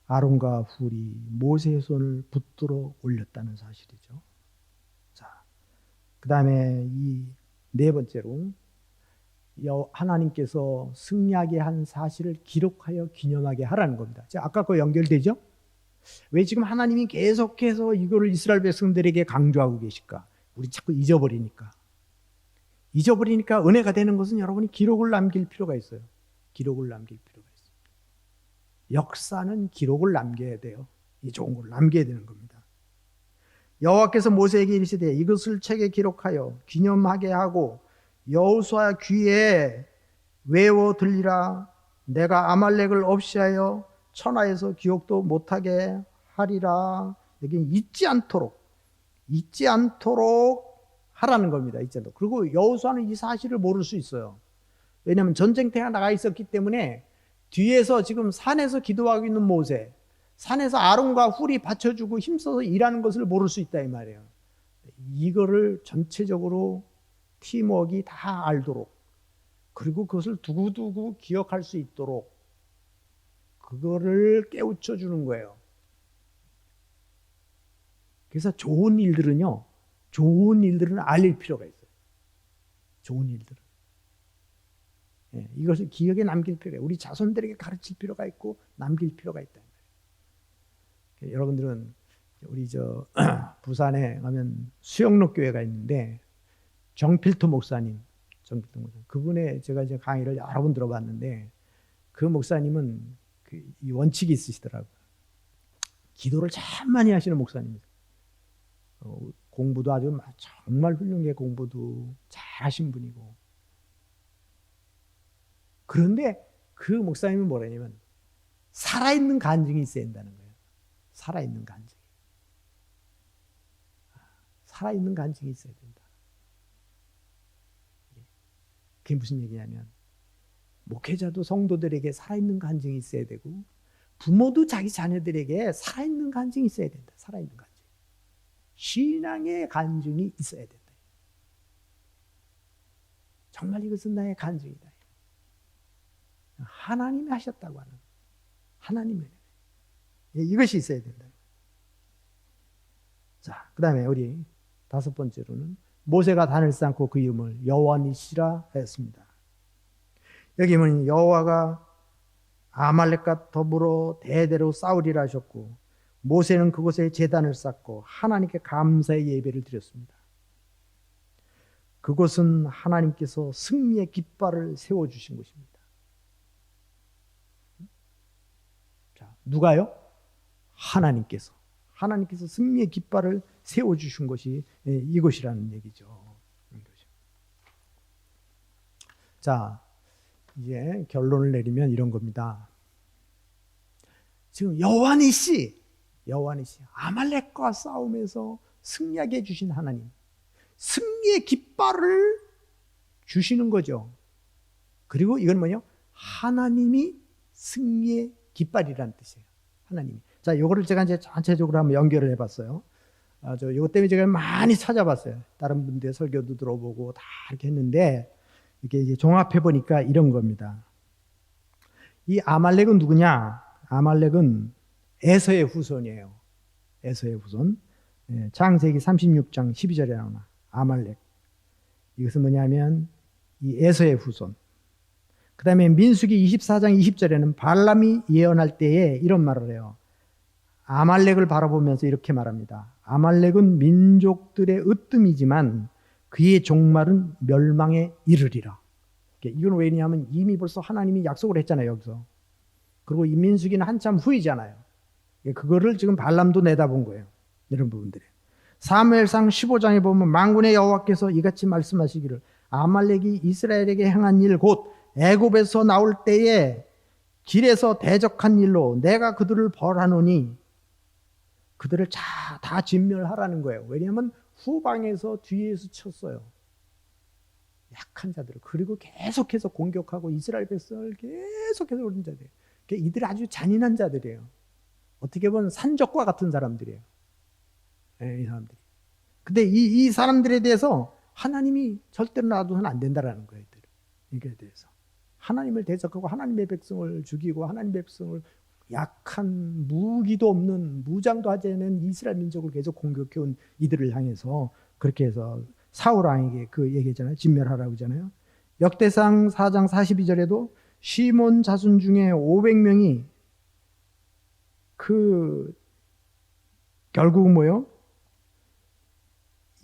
아론과 훌이 모세의 손을 붙들어 올렸다는 사실이죠. 자, 그 다음에 이 네 번째로 하나님께서 승리하게 한 사실을 기록하여 기념하게 하라는 겁니다. 자, 아까 그 연결되죠? 왜 지금 하나님이 계속해서 이거를 이스라엘 백성들에게 강조하고 계실까? 우리 자꾸 잊어버리니까. 잊어버리니까 은혜가 되는 것은 여러분이 기록을 남길 필요가 있어요. 기록을 남길 필요가 있어요. 역사는 기록을 남겨야 돼요. 이 좋은 걸 남겨야 되는 겁니다. 여호와께서 모세에게 이르시되 이것을 책에 기록하여 기념하게 하고 여호수아 귀에 외워 들리라. 내가 아말렉을 없이하여 천하에서 기억도 못하게 하리라. 여기 잊지 않도록 하라는 겁니다. 잊지 않도록. 그리고 여호수아는 이 사실을 모를 수 있어요. 왜냐하면 전쟁터에 나가 있었기 때문에 뒤에서 지금 산에서 기도하고 있는 모세, 산에서 아론과 훌이 받쳐주고 힘써서 일하는 것을 모를 수 있다 이 말이에요. 이거를 전체적으로 팀워크가 다 알도록, 그리고 그것을 두고두고 기억할 수 있도록 그거를 깨우쳐 주는 거예요. 그래서 좋은 일들은 알릴 필요가 있어요. 좋은 일들은. 이것을 기억에 남길 필요가 있어요. 우리 자손들에게 가르칠 필요가 있고 남길 필요가 있다. 여러분들은 우리 부산에 가면 수영록 교회가 있는데 정필토 목사님, 그분의 제가 이제 강의를 여러 번 들어봤는데 그 목사님은 그 이 원칙이 있으시더라고요. 기도를 참 많이 하시는 목사님이세요. 공부도 아주 정말 훌륭하게 공부도 잘 하신 분이고. 그런데 그 목사님이 뭐라냐면 살아있는 간증이 있어야 된다는 거예요. 살아있는 간증. 살아있는 간증이 있어야 된다. 그게 무슨 얘기냐면 목회자도 성도들에게 살아있는 간증이 있어야 되고 부모도 자기 자녀들에게 살아있는 간증이 있어야 된다. 살아있는 간증. 신앙의 간증이 있어야 된다. 정말 이것은 나의 간증이다. 하나님이 하셨다고 하는 하나님의 이것이 있어야 된다. 자, 그 다음에 우리 5번째로는 모세가 단을 쌓고 그 이름을 여호와 니시라 했습니다. 여기 보면 여호와가 아말렉과 더불어 대대로 싸우리라 하셨고 모세는 그곳에 제단을 쌓고 하나님께 감사의 예배를 드렸습니다. 그곳은 하나님께서 승리의 깃발을 세워주신 곳입니다. 자, 누가요? 하나님께서 승리의 깃발을 세워주신 것이 이곳이라는 얘기죠. 자, 이제 결론을 내리면 이런 겁니다. 지금 여호와 니시 아말렉과 싸움에서 승리하게 해주신 하나님, 승리의 깃발을 주시는 거죠. 그리고 이건 뭐냐? 하나님이 승리의 깃발이라는 뜻이에요. 하나님이. 자, 이거를 제가 이제 전체적으로 한번 연결을 해봤어요. 이것 때문에 제가 많이 찾아봤어요. 다른 분들의 설교도 들어보고 다 이렇게 했는데 이렇게 이제 종합해 보니까 이런 겁니다. 이 아말렉은 누구냐? 아말렉은 에서의 후손이에요. 에서의 후손. 창세기 36장 12절에 나오나 아말렉. 이것은 뭐냐면 이 에서의 후손. 그 다음에 민수기 24장 20절에는 발람이 예언할 때에 이런 말을 해요. 아말렉을 바라보면서 이렇게 말합니다. 아말렉은 민족들의 으뜸이지만 그의 종말은 멸망에 이르리라. 이건 왜냐하면 이미 벌써 하나님이 약속을 했잖아요, 여기서. 그리고 이 민수기는 한참 후이잖아요. 그거를 지금 발람도 내다본 거예요. 이런 부분들이. 사무엘상 15장에 보면 만군의 여호와께서 이같이 말씀하시기를 아말렉이 이스라엘에게 행한 일 곧 애굽에서 나올 때에 길에서 대적한 일로 내가 그들을 벌하노니 그들을 다 진멸하라는 거예요. 왜냐하면 후방에서 뒤에서 쳤어요. 약한 자들을. 그리고 계속해서 공격하고 이스라엘 백성을 계속해서 오른 자들이에요. 이들이 아주 잔인한 자들이에요. 어떻게 보면 산적과 같은 사람들이에요. 이 사람들이. 근데 이 사람들에 대해서 하나님이 절대로 놔두면 안 된다라는 거예요. 이들에 대해서. 하나님을 대적하고 하나님의 백성을 죽이고 하나님의 백성을 약한 무기도 없는 무장도 하지 않은 이스라엘 민족을 계속 공격해온 이들을 향해서 그렇게 해서 사울 왕에게 그 얘기했잖아요. 진멸하라고 하잖아요. 역대상 4장 42절에도 시몬 자손 중에 500명이 결국 뭐요?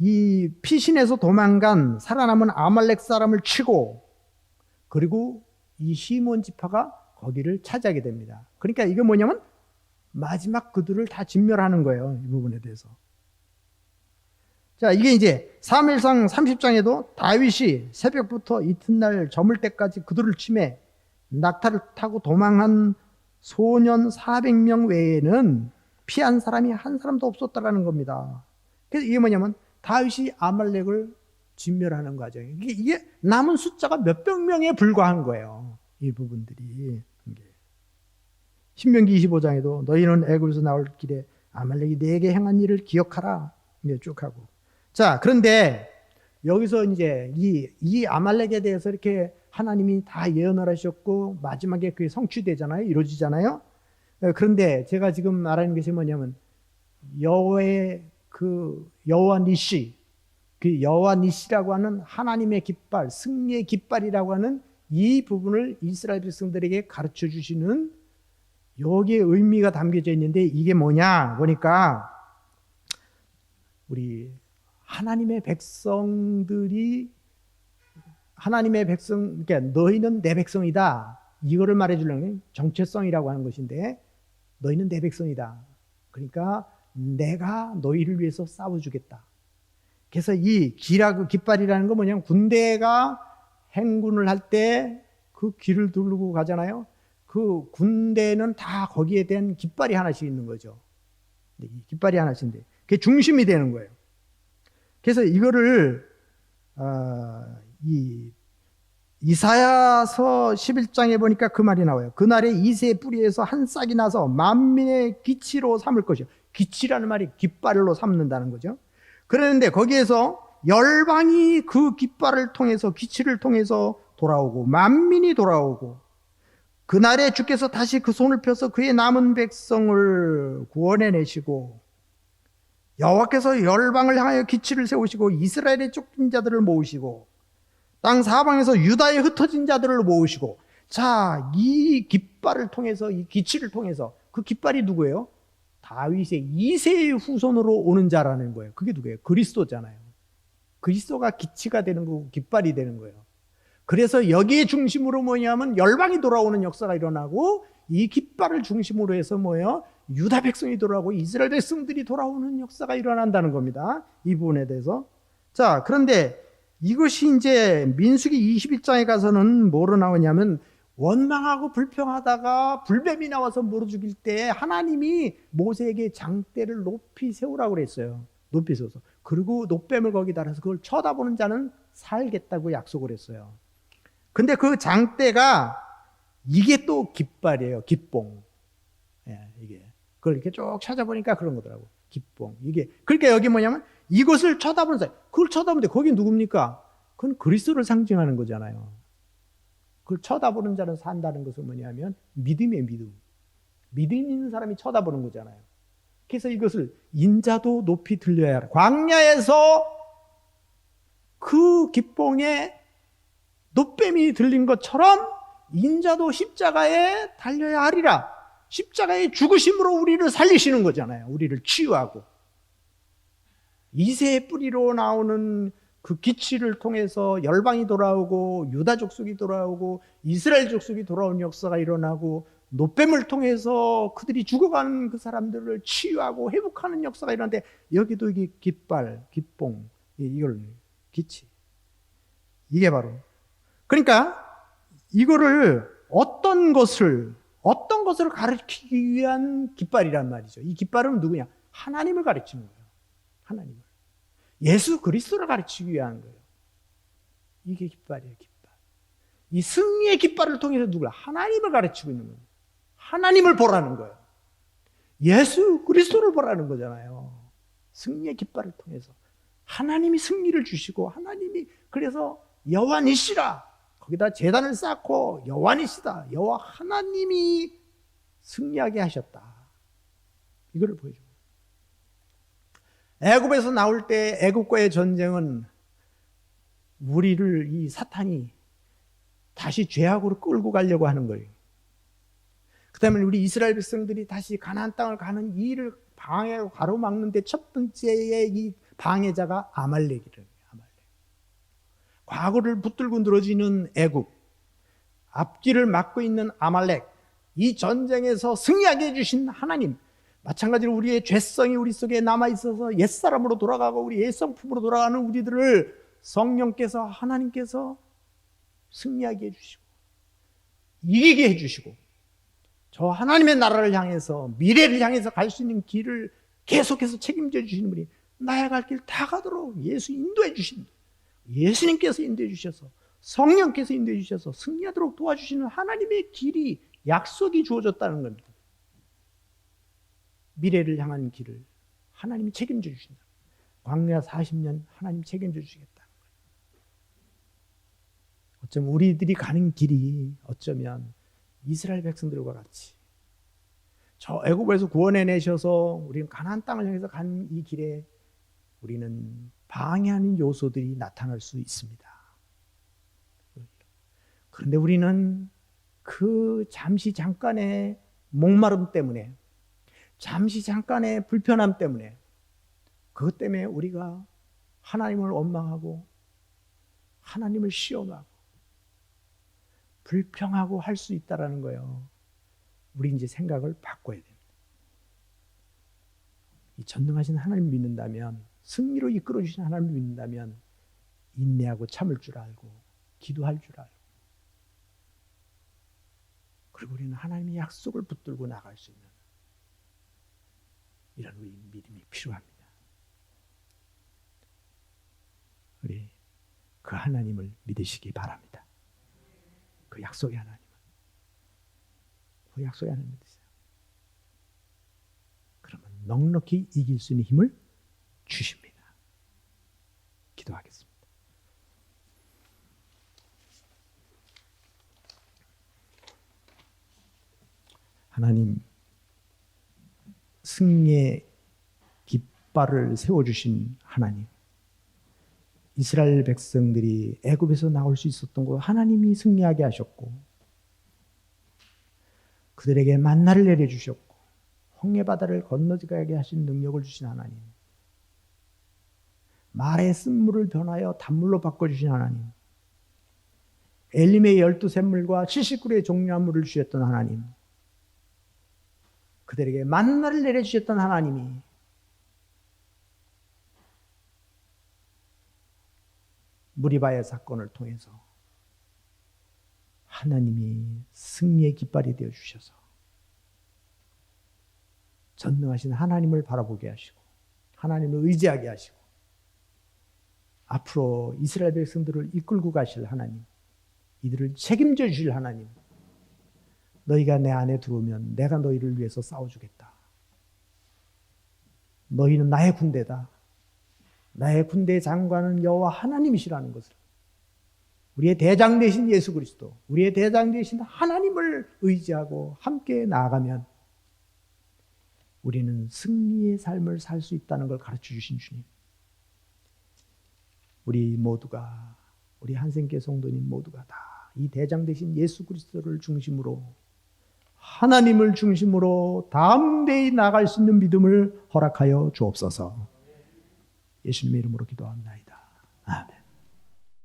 이 피신에서 도망간 살아남은 아말렉 사람을 치고 그리고 이 시몬 지파가 거기를 차지하게 됩니다. 그러니까 이게 뭐냐면 마지막 그들을 다 진멸하는 거예요. 이 부분에 대해서. 자, 이게 이제 사무엘상 30장에도 다윗이 새벽부터 이튿날 저물 때까지 그들을 치매 낙타를 타고 도망한 소년 400명 외에는 피한 사람이 한 사람도 없었다라는 겁니다. 그래서 이게 뭐냐면 다윗이 아말렉을 진멸하는 과정이에요. 이게 남은 숫자가 몇백 명에 불과한 거예요. 이 부분들이. 신명기 25장에도 너희는 애굽에서 나올 길에 아말렉이 내게 행한 일을 기억하라. 쭉 하고. 자, 그런데 여기서 이제 이 아말렉에 대해서 이렇게 하나님이 다 예언을 하셨고 마지막에 그게 성취되잖아요. 이루어지잖아요. 그런데 제가 지금 말하는 것이 뭐냐면 여호와 니시, 그 여호와 니시라고 하는 하나님의 깃발, 승리의 깃발이라고 하는 이 부분을 이스라엘 백성들에게 가르쳐 주시는 여기에 의미가 담겨져 있는데 이게 뭐냐 보니까 우리 하나님의 백성들이 그러니까 너희는 내 백성이다. 이거를 말해주려는 게 정체성이라고 하는 것인데, 너희는 내 백성이다. 그러니까 내가 너희를 위해서 싸워주겠다. 그래서 이 기라그 깃발이라는 건 뭐냐면, 군대가 행군을 할 때 그 길을 두르고 가잖아요. 그 군대는 다 거기에 대한 깃발이 하나씩 있는 거죠. 이 깃발이 하나씩인데 그게 중심이 되는 거예요. 그래서 이거를 이 이사야서 11장에 보니까 그 말이 나와요. 그날에 이새의 뿌리에서 한 싹이 나서 만민의 기치로 삼을 것이요. 기치라는 말이 깃발로 삼는다는 거죠. 그러는데 거기에서 열방이 그 깃발을 통해서, 기치를 통해서 돌아오고 만민이 돌아오고, 그날에 주께서 다시 그 손을 펴서 그의 남은 백성을 구원해내시고, 여호와께서 열방을 향하여 기치를 세우시고 이스라엘의 쫓긴 자들을 모으시고 땅 사방에서 유다에 흩어진 자들을 모으시고. 자, 이 깃발을 통해서, 이 기치를 통해서, 그 깃발이 누구예요? 다윗의 이새의 후손으로 오는 자라는 거예요. 그게 누구예요? 그리스도잖아요. 그리스도가 기치가 되는 거고 깃발이 되는 거예요. 그래서 여기에 중심으로 뭐냐면 열방이 돌아오는 역사가 일어나고, 이 깃발을 중심으로 해서 뭐예요? 유다 백성이 돌아오고 이스라엘 백성들이 돌아오는 역사가 일어난다는 겁니다. 이 부분에 대해서. 자, 그런데 이것이 이제 민수기 21장에 가서는 뭐로 나오냐면, 원망하고 불평하다가 불뱀이 나와서 물어 죽일 때 하나님이 모세에게 장대를 높이 세우라고 그랬어요. 높이 세워서. 그리고 노뱀을 거기다 달아서 그걸 쳐다보는 자는 살겠다고 약속을 했어요. 근데 그 장대가 이게 또 깃발이에요. 깃봉. 예, 이게. 그걸 이렇게 쭉 찾아보니까 그런 거더라고. 깃봉. 이게. 그러니까 여기 뭐냐면 이것을 쳐다보는 사람. 그걸 쳐다보는데 거기 누굽니까? 그건 그리스도를 상징하는 거잖아요. 그걸 쳐다보는 자는 산다는 것은 뭐냐면 믿음이에요, 믿음. 믿음 있는 사람이 쳐다보는 거잖아요. 그래서 이것을 인자도 높이 들려야 하라. 광야에서 그 깃봉에 노뱀이 들린 것처럼 인자도 십자가에 달려야 하리라. 십자가의 죽으심으로 우리를 살리시는 거잖아요. 우리를 치유하고. 이새의 뿌리로 나오는 그 기치를 통해서 열방이 돌아오고 유다 족속이 돌아오고 이스라엘 족속이 돌아온 역사가 일어나고, 노뱀을 통해서 그들이 죽어가는 그 사람들을 치유하고 회복하는 역사가 일어나는데, 여기도 이게 깃발, 깃봉, 이걸 기치. 이게 바로. 그러니까 이거를 어떤 것을 가르치기 위한 깃발이란 말이죠. 이 깃발은 누구냐? 하나님을 가르치는 거예요. 하나님을. 예수 그리스도를 가르치기 위한 거예요. 이게 깃발이에요, 깃발. 이 승리의 깃발을 통해서 누구야? 하나님을 가르치고 있는 거예요. 하나님을 보라는 거예요. 예수 그리스도를 보라는 거잖아요. 승리의 깃발을 통해서. 하나님이 승리를 주시고, 하나님이 그래서 여호와니시라. 거기다 제단을 쌓고 여호와니시다. 여호와 하나님이 승리하게 하셨다. 이거를 보여줘요. 애굽에서 나올 때 애굽과의 전쟁은 우리를 이 사탄이 다시 죄악으로 끌고 가려고 하는 거예요. 그 다음에 우리 이스라엘 백성들이 다시 가나안 땅을 가는 이 일을 방해하고 가로막는데 첫 번째의 이 방해자가 아말렉이래요. 아말렉. 과거를 붙들고 늘어지는 애굽, 앞길을 막고 있는 아말렉, 이 전쟁에서 승리하게 해주신 하나님, 마찬가지로 우리의 죄성이 우리 속에 남아있어서 옛사람으로 돌아가고 우리 옛성품으로 돌아가는 우리들을 성령께서, 하나님께서 승리하게 해주시고 이기게 해주시고, 저 하나님의 나라를 향해서, 미래를 향해서 갈 수 있는 길을 계속해서 책임져 주시는 분이, 나의 갈 길 다 가도록 예수 인도해 주신, 예수님께서 인도해 주셔서, 성령께서 인도해 주셔서 승리하도록 도와주시는 하나님의 길이, 약속이 주어졌다는 겁니다. 미래를 향한 길을 하나님이 책임져 주신다. 광야 40년 하나님 책임져 주시겠다는 거예요. 어쩌면 우리들이 가는 길이 어쩌면 이스라엘 백성들과 같이 저 애굽에서 구원해내셔서 우리는 가나안 땅을 향해서 간 이 길에 우리는 방해하는 요소들이 나타날 수 있습니다. 그런데 우리는 그 잠시 잠깐의 목마름 때문에, 잠시 잠깐의 불편함 때문에, 그것 때문에 우리가 하나님을 원망하고 하나님을 시험하고 불평하고 할 수 있다라는 거예요. 우리 이제 생각을 바꿔야 됩니다. 이 전능하신 하나님 믿는다면, 승리로 이끌어 주신 하나님 믿는다면 인내하고 참을 줄 알고 기도할 줄 알고, 그리고 우리는 하나님의 약속을 붙들고 나갈 수 있는 이런 우리 믿음이 필요합니다. 우리 그 하나님을 믿으시기 바랍니다. 그 약속의 하나님을, 그 약속의 하나님 믿으세요. 그러면 넉넉히 이길 수 있는 힘을 주십니다. 기도하겠습니다. 하나님, 승리의 깃발을 세워주신 하나님, 이스라엘 백성들이 애굽에서 나올 수 있었던 거 하나님이 승리하게 하셨고, 그들에게 만나를 내려주셨고, 홍해바다를 건너가게 하신 능력을 주신 하나님, 말의 쓴물을 변하여 단물로 바꿔주신 하나님, 엘림의 12샘물과 70그루의 종려물을 주셨던 하나님, 그들에게 만나를 내려주셨던 하나님이 무리바의 사건을 통해서 하나님이 승리의 깃발이 되어주셔서 전능하신 하나님을 바라보게 하시고 하나님을 의지하게 하시고 앞으로 이스라엘 백성들을 이끌고 가실 하나님, 이들을 책임져 주실 하나님, 너희가 내 안에 들어오면 내가 너희를 위해서 싸워주겠다. 너희는 나의 군대다. 나의 군대 장관은 여호와 하나님이시라는 것을, 우리의 대장 되신 예수 그리스도, 우리의 대장 되신 하나님을 의지하고 함께 나아가면 우리는 승리의 삶을 살 수 있다는 걸 가르쳐 주신 주님, 우리 모두가, 우리 한생교회 성도님 모두가 다 이 대장 되신 예수 그리스도를 중심으로, 하나님을 중심으로 담대히 나아갈 수 있는 믿음을 허락하여 주옵소서. 예수님의 이름으로 기도합니다. 아멘.